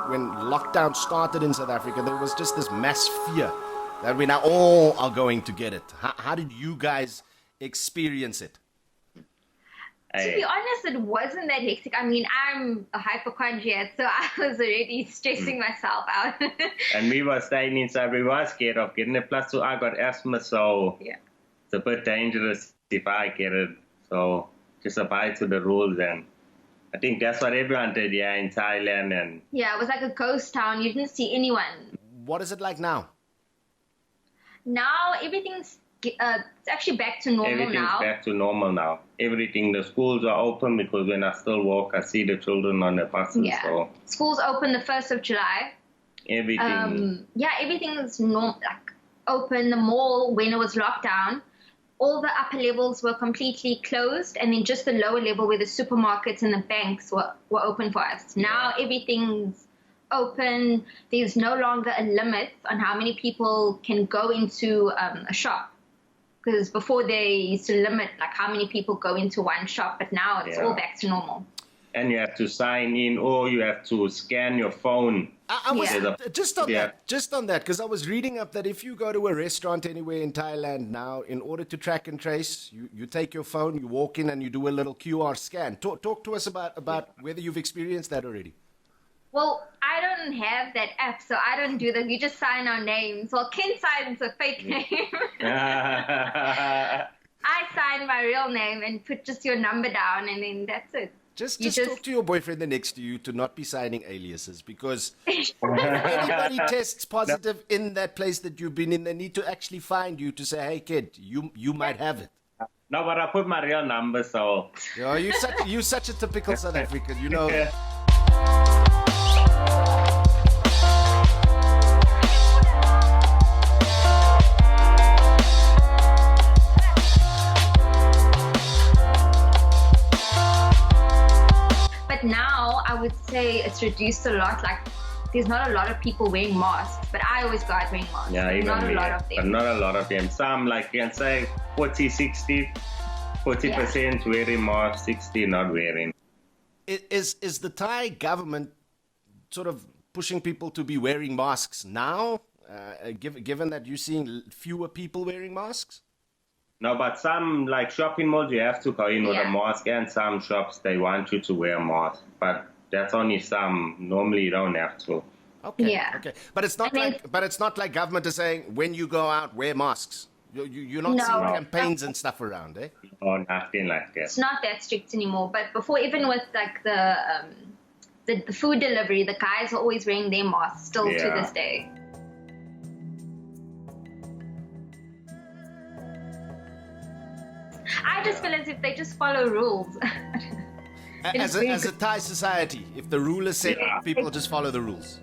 when lockdown started in South Africa, there was just this mass fear that we now all are going to get it. How did you guys experience it? To be honest, it wasn't that hectic. I mean, I'm a hypochondriac, so I was already stressing myself out. And we were staying inside. We were scared of getting it. Plus, I got asthma, so Yeah. it's a bit dangerous if I get it. So just abide to the rules. And I think that's what everyone did, yeah, in Thailand. And Yeah, it was like a ghost town. You didn't see anyone. What is it like now? Now everything's it's actually back to normal everything's now. back to normal now. Everything, the schools are open because when I still walk, I see the children on the buses. Yeah. So Schools open the 1st of July. everything. Yeah, everything's like open. The mall, when it was locked down, all the upper levels were completely closed, and then just the lower level where the supermarkets and the banks were open for us. Now everything's open. There's no longer a limit on how many people can go into a shop. Because before they used to limit like how many people go into one shop, but now it's all back to normal. And you have to sign in, or you have to scan your phone. I was Yeah. just on that, because I was reading up that if you go to a restaurant anywhere in Thailand now, in order to track and trace, you take your phone, you walk in, and you do a little QR scan. Talk to us about whether you've experienced that already. Well, I don't have that app, so I don't do that. You just sign our names. Well, Ken signs a fake name. I sign my real name and put just your number down, and then that's it. Just talk to your boyfriend next to you to not be signing aliases, because if anybody tests positive in that place that you've been in, they need to actually find you to say, hey, kid, you might have it. No, but I put my real number, so... You know, you're such a typical South African, you know. Now I would say it's reduced a lot. Like there's not a lot of people wearing masks, but I always go out wearing masks. Yeah, even not me, a lot of them. but not a lot of them. Some, like you can say 40, 60, 40% wearing masks, 60 not wearing. Is the Thai government sort of pushing people to be wearing masks now, given that you're seeing fewer people wearing masks? No, but some, like shopping malls, you have to go in with a mask, and some shops, they want you to wear a mask. But that's only some. Normally, you don't have to. Okay. Yeah. Okay. But it's not like government is saying when you go out, wear masks. You're not seeing campaigns and stuff around, eh? Or nothing like that. It's not that strict anymore. But before, even with like the food delivery, the guys are always wearing their masks still to this day. I just feel as if they just follow rules. As a Thai society, if the rule is set, people just follow the rules.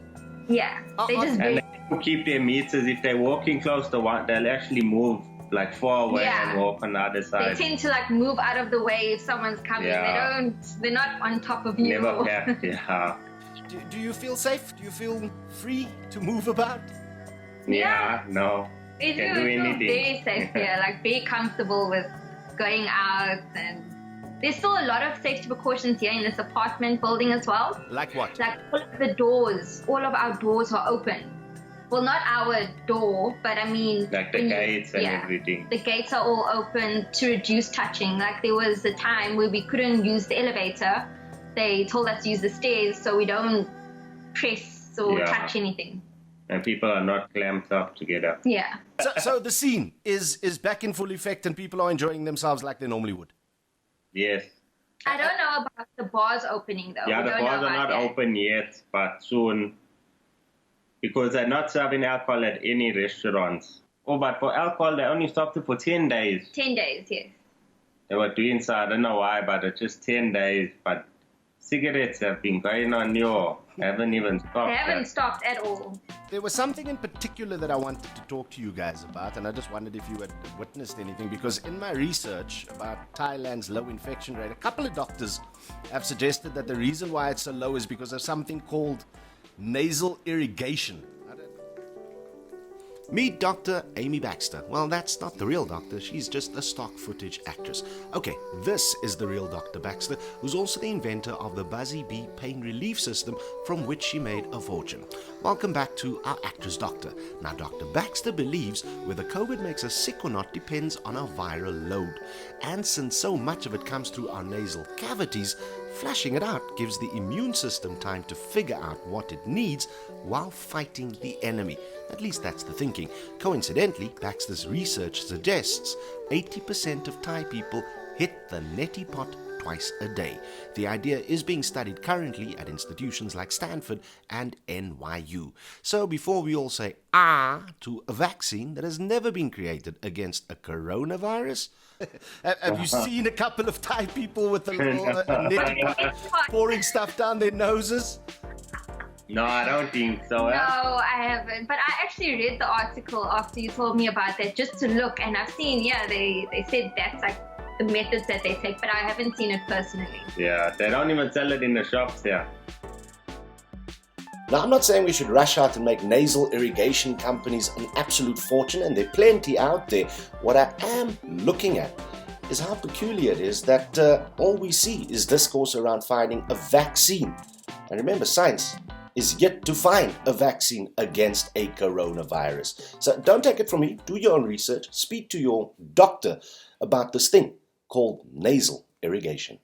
Yeah, they just and they keep their meters. If they're walking close to one, they'll actually move like far away and walk on the other side. They tend to like move out of the way if someone's coming. They're not on top of you. Never have, yeah. Do you feel safe? Do you feel free to move about? Yeah, no. They Can do do feel anything. very safe here, like very comfortable with going out, and there's still a lot of safety precautions here in this apartment building as well. Like what? Like all of our doors are open. Well, not our door, but I mean... Like the gates and everything. The gates are all open to reduce touching. Like there was a time where we couldn't use the elevator. They told us to use the stairs so we don't press or touch anything. And people are not clamped up together. Yeah. So the scene is back in full effect and people are enjoying themselves like they normally would? Yes. I don't know about the bars opening though. Yeah, the bars are not open yet, but soon. Because they're not serving alcohol at any restaurants. Oh, but for alcohol, they only stopped it for 10 days. 10 days, yes. They were doing so, I don't know why, but it's just 10 days. But cigarettes have been going on, haven't even stopped. They haven't stopped at all. There was something in particular that I wanted to talk to you guys about, and I just wondered if you had witnessed anything, because in my research about Thailand's low infection rate, a couple of doctors have suggested that the reason why it's so low is because of something called nasal irrigation. Meet Dr. Amy Baxter. Well, that's not the real doctor. She's just a stock footage actress. Okay, this is the real Dr. Baxter, who's also the inventor of the Buzzy Bee pain relief system from which she made a fortune. Welcome back to our actress doctor. Now, Dr. Baxter believes whether COVID makes us sick or not depends on our viral load. And since so much of it comes through our nasal cavities, flushing it out gives the immune system time to figure out what it needs while fighting the enemy. At least that's the thinking. Coincidentally, Baxter's research suggests 80% of Thai people hit the Neti Pot twice a day. The idea is being studied currently at institutions like Stanford and NYU. So before we all say to a vaccine that has never been created against a coronavirus, have you seen a couple of Thai people with a little Neti Pot pouring stuff down their noses? No, I don't think so. No, I haven't. But I actually read the article after you told me about that just to look. And I've seen, they said that's like the methods that they take, but I haven't seen it personally. Yeah, they don't even sell it in the shops here. Now, I'm not saying we should rush out and make nasal irrigation companies an absolute fortune, and there are plenty out there. What I am looking at is how peculiar it is that all we see is discourse around finding a vaccine. And remember, science is yet to find a vaccine against a coronavirus. So don't take it from me. Do your own research. Speak to your doctor about this thing called nasal irrigation.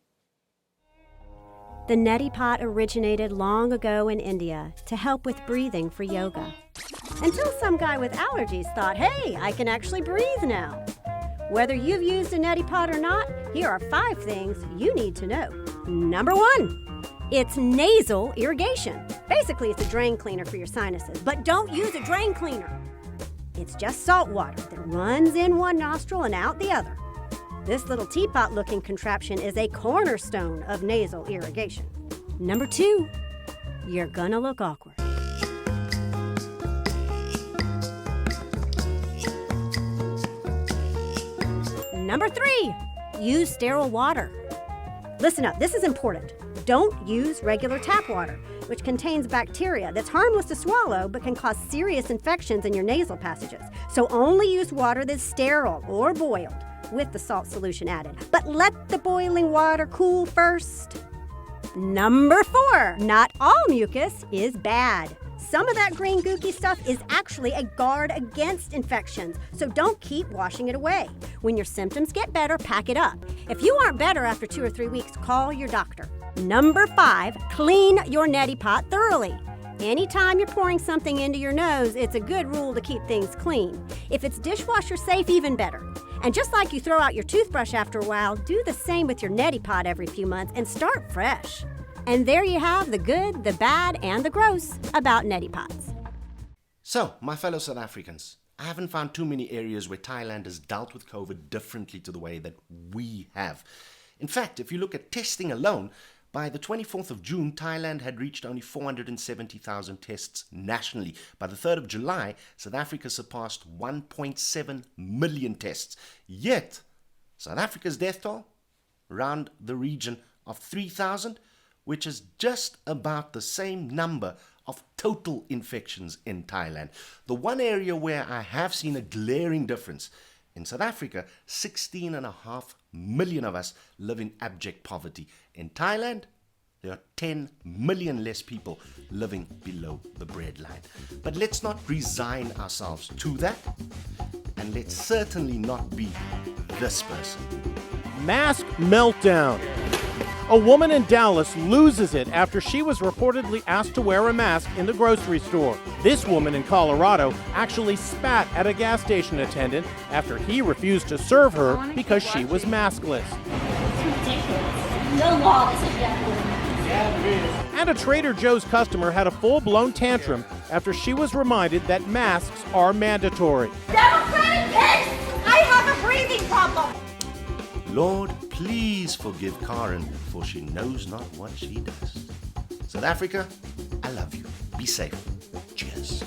The Neti Pot originated long ago in India to help with breathing for yoga. Until some guy with allergies thought, hey, I can actually breathe now. Whether you've used a Neti Pot or not, here are 5 things you need to know. Number 1. It's nasal irrigation. Basically, it's a drain cleaner for your sinuses, but don't use a drain cleaner. It's just salt water that runs in one nostril and out the other. This little teapot-looking contraption is a cornerstone of nasal irrigation. Number 2, you're gonna look awkward. Number 3, use sterile water. Listen up, this is important. Don't use regular tap water, which contains bacteria that's harmless to swallow but can cause serious infections in your nasal passages. So only use water that's sterile or boiled with the salt solution added. But let the boiling water cool first. Number 4, not all mucus is bad. Some of that green gooky stuff is actually a guard against infections, so don't keep washing it away. When your symptoms get better, pack it up. If you aren't better after 2 or 3 weeks, call your doctor. Number 5, clean your Neti Pot thoroughly. Anytime you're pouring something into your nose, it's a good rule to keep things clean. If it's dishwasher safe, even better. And just like you throw out your toothbrush after a while, do the same with your Neti Pot every few months and start fresh. And there you have the good, the bad, and the gross about Neti Pots. So, my fellow South Africans, I haven't found too many areas where Thailand has dealt with COVID differently to the way that we have. In fact, if you look at testing alone, by the 24th of June, Thailand had reached only 470,000 tests nationally. By the 3rd of July, South Africa surpassed 1.7 million tests. Yet, South Africa's death toll, around the region of 3,000, which is just about the same number of total infections in Thailand. The one area where I have seen a glaring difference, in South Africa, 16.5 million of us live in abject poverty. In Thailand, there are 10 million less people living below the breadline. But let's not resign ourselves to that, and let's certainly not be this person. Mask meltdown. A woman in Dallas loses it after she was reportedly asked to wear a mask in the grocery store. This woman in Colorado actually spat at a gas station attendant after he refused to serve her because she was maskless. It's ridiculous. No law is objective. And a Trader Joe's customer had a full-blown tantrum after she was reminded that masks are mandatory. Democratic pigs! I have a breathing problem! Lord, please forgive Karen, for she knows not what she does. South Africa, I love you. Be safe. Cheers.